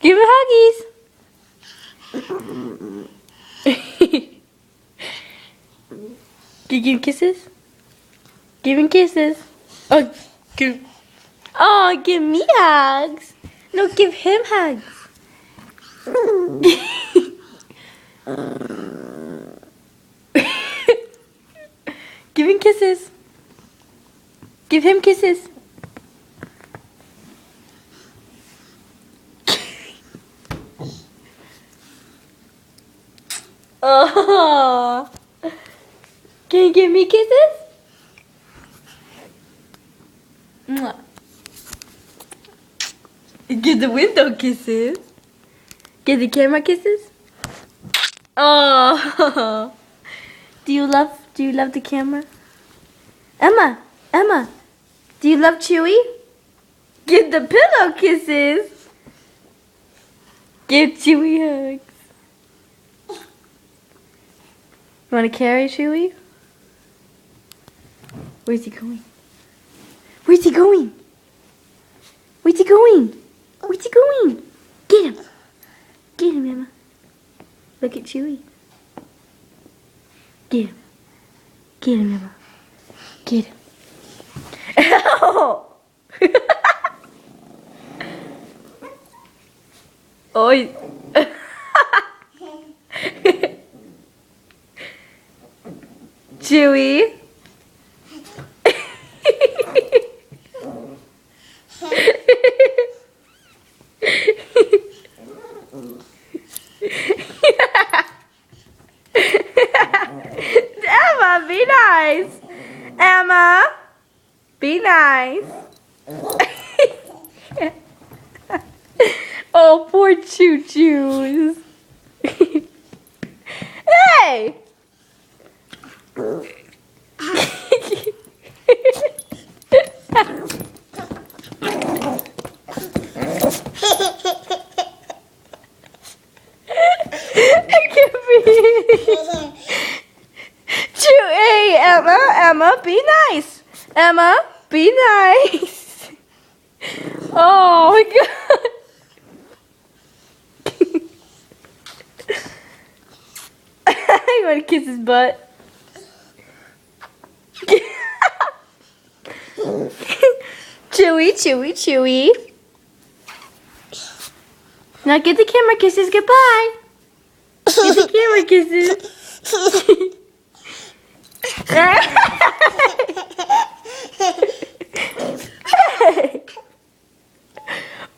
Give him huggies. Give him kisses. Give him kisses. Oh, give me hugs. No, give him hugs. Give him kisses. Give him kisses. Oh, can you give me kisses? Mwah. Give the window kisses. Give the camera kisses. Oh, do you love the camera? Emma, do you love Chewy? Give the pillow kisses. Give Chewy hugs. You want to carry Chewy? Where's he going? Where's he going? Where's he going? Where's he going? Get him. Get him, Emma. Look at Chewy. Get him. Get him, Emma. Get him. Ow! Oi. Chewy. Emma, be nice. Emma, be nice. Oh, poor Choo Choos. Hey! I can't breathe. Hey, Emma, be nice. Emma, be nice. Oh my God. You want to kiss his butt? Chewy. Now get the camera kisses. Goodbye. Get the camera kisses.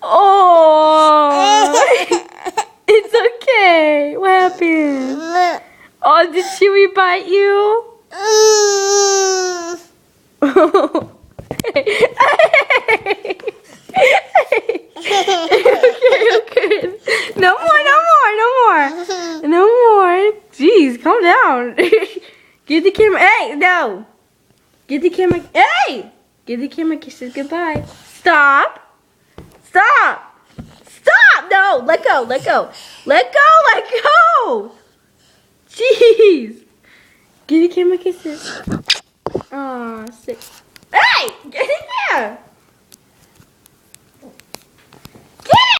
Oh, it's okay. What happened? Oh, did Chewy bite you? Okay. No more. Jeez, calm down. Give the camera. Hey, no. Give the camera. Hey, give the camera kisses goodbye. Stop. No, let go. Jeez. Give the camera kisses. Aw, sick. Hey, get in there.